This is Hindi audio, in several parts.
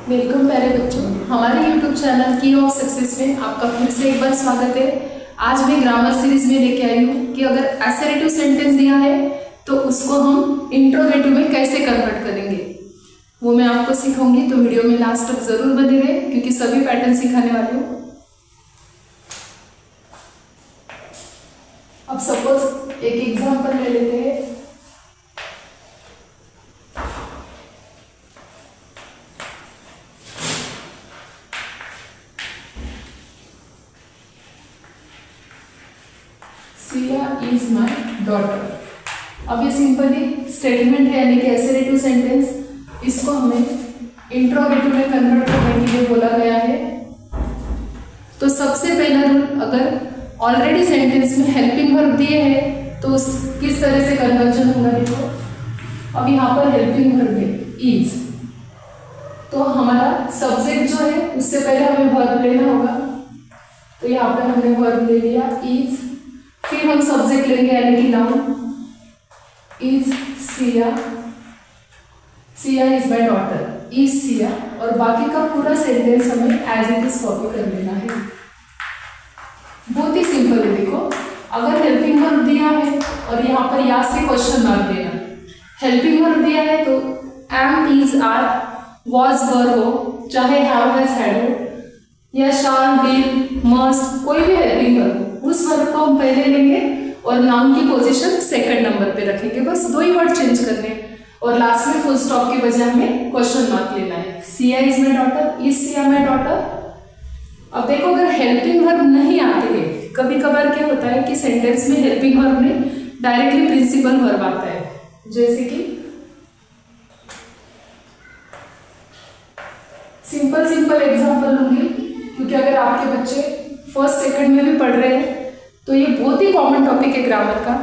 वेलकम प्यारे बच्चों, हमारे YouTube चैनल की ऑफ सक्सेस में आपका फिर से एक बार स्वागत है। आज मैं ग्रामर सीरीज में लेके आई हूँ कि अगर असर्टिव सेंटेंस दिया है तो उसको हम इंट्रोगेटिव में कैसे कन्वर्ट करेंगे, वो मैं आपको सिखाऊंगी। तो वीडियो में लास्ट तक जरूर बने रहे क्योंकि सभी पैटर्न सिखाने वाली हूँ। अब सपोज एक एग्जाम्पल ले लेते हैं। Siya is my daughter. अब ये सिंपली स्टेटमेंट है यानी कि असर्टिव सेंटेंस, इसको हमें इंट्रोगेटिव में कन्वर्ट करने के लिए बोला गया है। तो सबसे पहला रूल, अगर ऑलरेडी सेंटेंस में हेल्पिंग वर्ब दिए हैं तो किस तरह से कन्वर्जन होगा देखो। अब यहाँ पर हेल्पिंग वर्ब है इज, तो हमारा सब्जेक्ट जो है उससे पहले हमें वर्ब लेना होगा। तो यहाँ पर हमने वर्ब ले लिया इज, फिर हम सब्जेक्ट लेंगे यानी कि noun is Siya, Siya is my daughter, is Siya, और बाकी का पूरा सेंटेंस हमें एज इट इज कॉपी कर लेना है। बहुत ही सिंपल है। देखो, अगर हेल्पिंग वर्ब दिया है और यहाँ पर या से क्वेश्चन मार्क देना। हेल्पिंग वर्ब दिया है तो am is are was were हो, चाहे हैव हैज हैड हो, या शाल विल मस्ट, कोई भी हेल्पिंग वर्ब, उस वर्ब को हम पहले लेंगे और नाउन की पोजीशन सेकंड नंबर पे रखेंगे। बस दो ही वर्ड चेंज करने हैं और लास्ट में फुल स्टॉप के बजाय हमें क्वेश्चन मार्क लेना है। Siya is my daughter, is Siya my daughter. अब देखो, अगर हेल्पिंग वर्ब नहीं आते हैं, कभी कभार क्या होता है कि सेंटेंस में हेल्पिंग वर्ब नहीं डायरेक्टली प्रिंसिपल वर्ब आता है। जैसे कि सिंपल एग्जांपल लूंगी क्योंकि अगर आपके बच्चे फर्स्ट सेकंड में भी पढ़ रहे हैं तो ये बहुत ही कॉमन टॉपिक है ग्रामर का,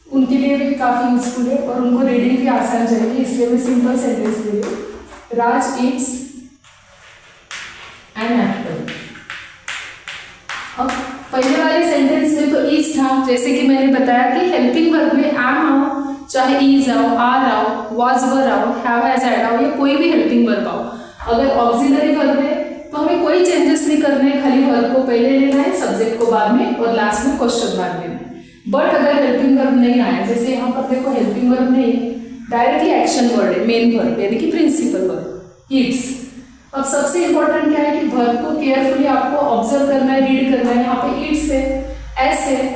उनके लिए भी काफी यूजफुल है और उनको रीडिंग भी आसान जाएगी। इसलिए मैं सिंपल सेंटेंस ले रही हूँ। राज ईट्स एन एप्पल। अब पहले वाले सेंटेंस में तो इज था, जैसे कि मैंने बताया कि हेल्पिंग वर्ब में एम आओ, चाहे इज आओ, आर आओ, वाज वर आओ, हैव हैज हैड आओ, या कोई भी हेल्पिंग वर्ब आओ। अगर ऑक्सिलरी वर्ब है तो हमें कोई चेंजेस नहीं करने हैं, खाली वर्ब को पहले लेना है, सब्जेक्ट को बाद में, और लास्ट में क्वेश्चन मार्क लेना है। बट अगर हेल्पिंग वर्ब नहीं आया, जैसे यहाँ पर देखो हेल्पिंग वर्ब नहीं है, डायरेक्टली एक्शन वर्ड है, मेन वर्ब यानी कि प्रिंसिपल वर्ब ईट्स। अब सबसे इंपॉर्टेंट क्या है कि वर्ब को केयरफुली आपको ऑब्जर्व करना है, रीड करना है। यहाँ पे ईट्स है, एस है,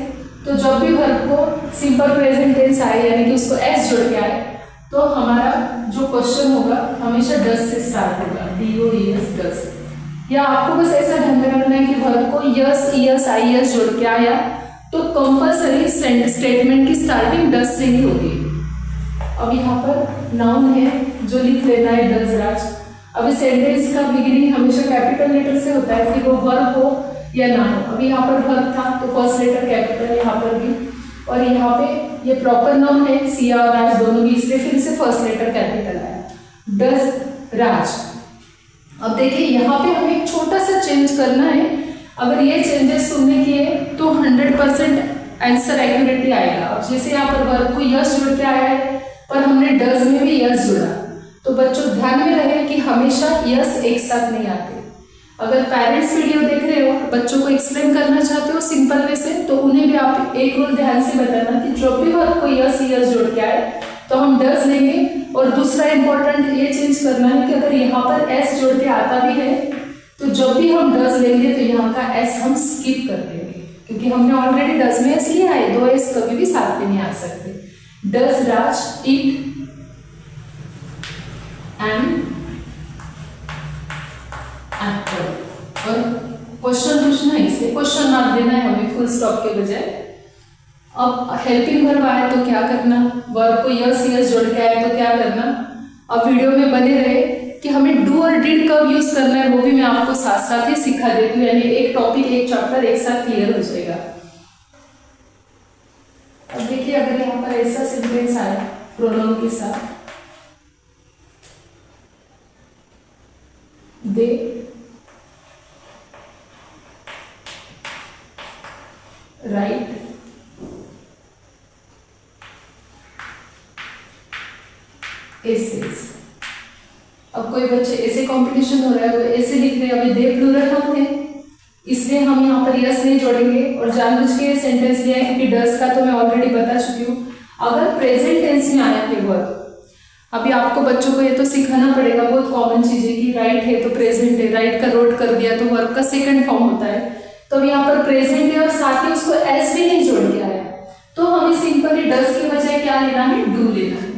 तो जब भी वर्ब को सिंपल प्रेजेंट टेंस आए यानी कि उसको एस जोड़ के आए तो हमारा जो क्वेश्चन होगा हमेशा डस से स्टार्ट होगा, DOES डस। या आपको बस ऐसा ध्यान में रखना है कि वर्ब को यस ईएस आईएस जोड़ के आया तो कंपल्सरी स्टेटमेंट की स्टार्टिंग डस से ही होगी। अब यहाँ पर नाउन है जो लिख लेना है डज राज। अभी सेंटेंस का बिगिनिंग हमेशा कैपिटल लेटर से होता है, फिर वो वर्ब हो या ना हो। अभी यहाँ पर वर्ब था तो फर्स्ट लेटर कैपिटल, यहाँ पर भी, और यहाँ पे ये प्रॉपर नाउन है सिया और राज दोनों भी, इसलिए फिर से फर्स्ट लेटर कैपिटल आया, डज राज। अब देखिए यहाँ पे हमें एक छोटा सा चेंज करना है। अगर ये चेंजेस तुमने किए तो 100% आंसर एक्यूरेटली आएगा। अब जैसे यहाँ पर वर्ब को यस जोड़ के आया है पर हमने डज में भी यस जोड़ा, तो बच्चों ध्यान में रहे कि हमेशा यस एक साथ नहीं आते। अगर पेरेंट्स वीडियो देख रहे हो, बच्चों को एक्सप्लेन करना चाहते हो सिंपल वे से, तो उन्हें भी आप एक रूल ध्यान से बताना कि जब भी वर्ब को यस जोड़ के आए तो हम डज लेंगे। और दूसरा इंपॉर्टेंट ये चेंज करना है कि अगर यहाँ पर एस जोड़ के आता भी है तो जब भी हम डज लेंगे तो यहाँ का एस हम स्किप कर देंगे, क्योंकि हमने ऑलरेडी डज में एस लिया है, दो एस कभी भी साथ में नहीं आ सकते। Does Raj eat and Apple, और क्वेश्चन पूछना है इसलिए क्वेश्चन मार्क देना है हमें फुल स्टॉप के बजाय। अब हेल्पिंग वर्ब आए तो क्या करना, वर्ब को यस यस जोड़ के आए तो क्या करना। अब वीडियो में बने रहे कि हमें डू और डिड कब यूज करना है, वो भी मैं आपको साथ साथ ही सिखा देती हूँ, यानी एक टॉपिक एक चैप्टर एक साथ क्लियर हो जाएगा। अब देखिए, अगर यहाँ पर ऐसा सेंटेंस आया प्रोनाउन के साथ, दे राइट essays, अब कोई बच्चे ऐसे कंपटीशन हो रहा है, वो ऐसे लिख रहे हैं, अभी दे प्लूरल नाउन है, इसलिए हम यहाँ पर यस नहीं जोड़ेंगे और जानबूझ के सेंटेंस लिया है क्योंकि डज का तो मैं ऑलरेडी बता चुकी हूँ। अगर प्रेजेंट टेंस में आया है वर्ब, अभी आपको बच्चों को ये तो सिखाना पड़ेगा, बहुत कॉमन चीज है कि राइट है तो प्रेजेंट है, राइट का रोट कर दिया तो वर्ब का सेकंड फॉर्म होता है। तो अब यहाँ पर प्रेजेंट है और साथ ही उसको एस भी नहीं जोड़ के आया, तो हमें सिंपली डज की बजाय क्या लेना है, डू लेना है।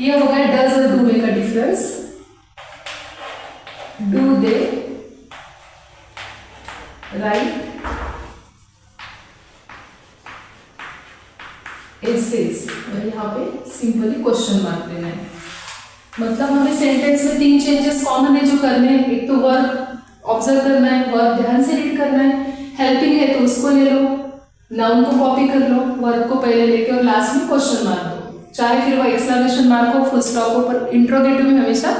ये हो गया डज और डू में का difference. Do they write essays, और यहाँ पे सिंपली क्वेश्चन मार्क लेना है। मतलब हमें सेंटेंस में 3 चेंजेस कॉमन है जो करने हैं। एक तो वर्ब ऑब्जर्व करना है, वर्ब ध्यान से रीड करना है, हेल्पिंग है तो उसको ले लो, नाउन को कॉपी कर लो, वर्ब को पहले लेके और लास्ट में क्वेश्चन मार्क दो, चाहे फिर वो एक्सक्लेमेशन मार्क हो, फुल स्टॉप हो, पर इंट्रोगेटिव में हमेशा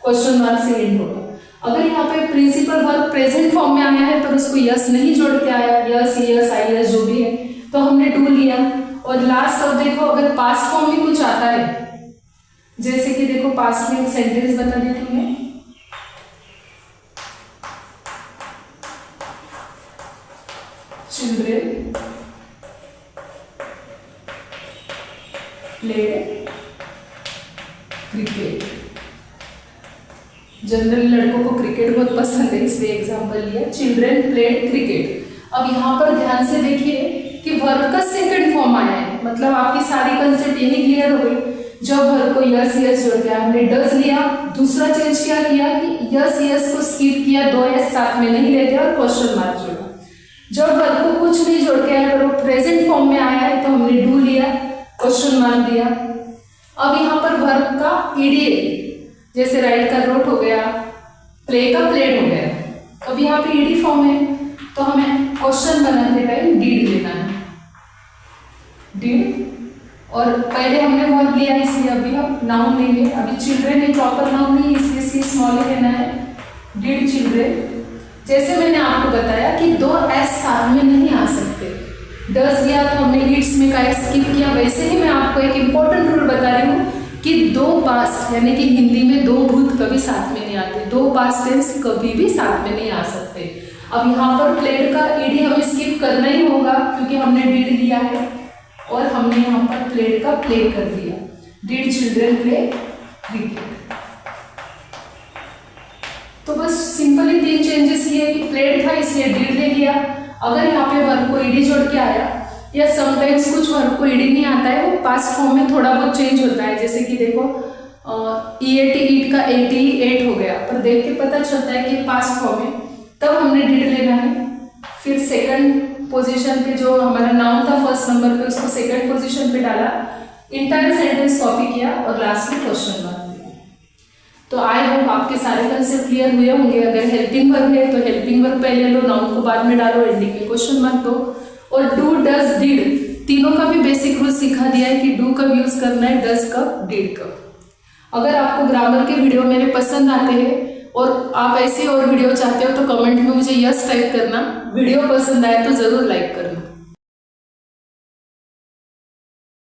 क्वेश्चन मार्क से एंड होगा। अगर यहाँ पे प्रिंसिपल वर्ब प्रेजेंट फॉर्म में आया है पर उसको यस नहीं जोड़ के आया, यस यस आई यस जो भी है, तो हमने डू लिया। और लास्ट अब देखो अगर पास्ट फॉर्म में कुछ आता है, जैसे कि देखो पास्ट में एक सेंटेंस बता देती हूँ मैं, चिल्ड्रेन प्लेड क्रिकेट। जनरली लड़कों को क्रिकेट बहुत पसंद है इसलिए एग्जांपल लिया, चिल्ड्रेन प्लेड क्रिकेट। अब यहाँ पर ध्यान से देखिए कि वर्ब का सेकंड फॉर्म आया है, मतलब आपकी सारी कंसेप्ट यही क्लियर हो गई। जब वर्ब को यस यस जोड़ के हमने डज लिया, दूसरा चेंज क्या किया कि यस यस को स्किप किया, 2 यस साथ में नहीं लेते और क्वेश्चन मार्क जोड़ा। जब वर्ब को कुछ नहीं जोड़ के आया पर वो प्रेजेंट फॉर्म में आया है तो हमने डू लिया, क्वेश्चन मार्क दिया। अब यहाँ पर वर्ब का ईडी, जैसे राइट का रोट हो गया, प्ले का प्लेड हो गया, अब यहाँ पे ईडी फॉर्म है तो हमें क्वेश्चन बनाते टाइम डीड लेना है, डीड। और पहले हमने वर्ब लिया इसलिए अभी हम नाउन लेंगे। अभी चिल्ड्रेन एक प्रॉपर नाउन नहीं इसलिए सी स्मॉल ही लेना है, डीड चिल्ड्रेन। जैसे मैंने आपको बताया कि 2 एस साथ में नहीं आ सकते, डज लिया तो हमने इट्स में का स्किप किया, वैसे ही मैं आपको एक इंपॉर्टेंट रूल बता रही हूँ कि 2 पास्ट यानी कि हिंदी में 2 भूत कभी साथ में नहीं आते, 2 पास्ट टेंस कभी भी साथ में नहीं आ सकते। अब यहाँ पर प्लेड का ईडी हमें स्किप करना ही होगा क्योंकि हमने डीड लिया है और हमने यहाँ पर प्लेड का प्ले कर दिया, डिड चिल्ड्रेन प्ले क्रिकेट। तो बस सिंपली 3 चेंजेस ये है कि प्लेड था इसलिए डीड ले लिया। अगर यहाँ पे वर्ब को ईडी जोड़ के आया या समटाइम्स कुछ वर्ब को ईडी नहीं आता है, वो पास्ट फॉर्म में थोड़ा बहुत चेंज होता है, जैसे कि देखो ईएट ईट का 88 हो गया, पर देख के पता चलता है कि पास्ट फॉर्म है, तब हमने डिड लेना है। फिर सेकंड पोजीशन पे जो हमारा नाउन था फर्स्ट नंबर पे उसको सेकंड पोजीशन पे डाला, इंटायर सेंटेंस कॉपी किया और लास्ट में क्वेश्चन मार्क दिया। तो आई होप आपके सारे कंसेप्ट क्लियर हुए होंगे। अगर हेल्पिंग वर्ब है तो हेल्पिंग वर्ब पहले लो, नाउन को बाद में डालो, एंडिंग में क्वेश्चन मार्क दो। और डू डज डिड तीनों का भी बेसिक रूल सिखा दिया है कि डू कब यूज करना है, डज कब, डिड कब। अगर आपको ग्रामर के वीडियो मेरे पसंद आते हैं और आप ऐसे और वीडियो चाहते हो तो कमेंट में मुझे यस टाइप करना, वीडियो पसंद आए तो जरूर लाइक करना।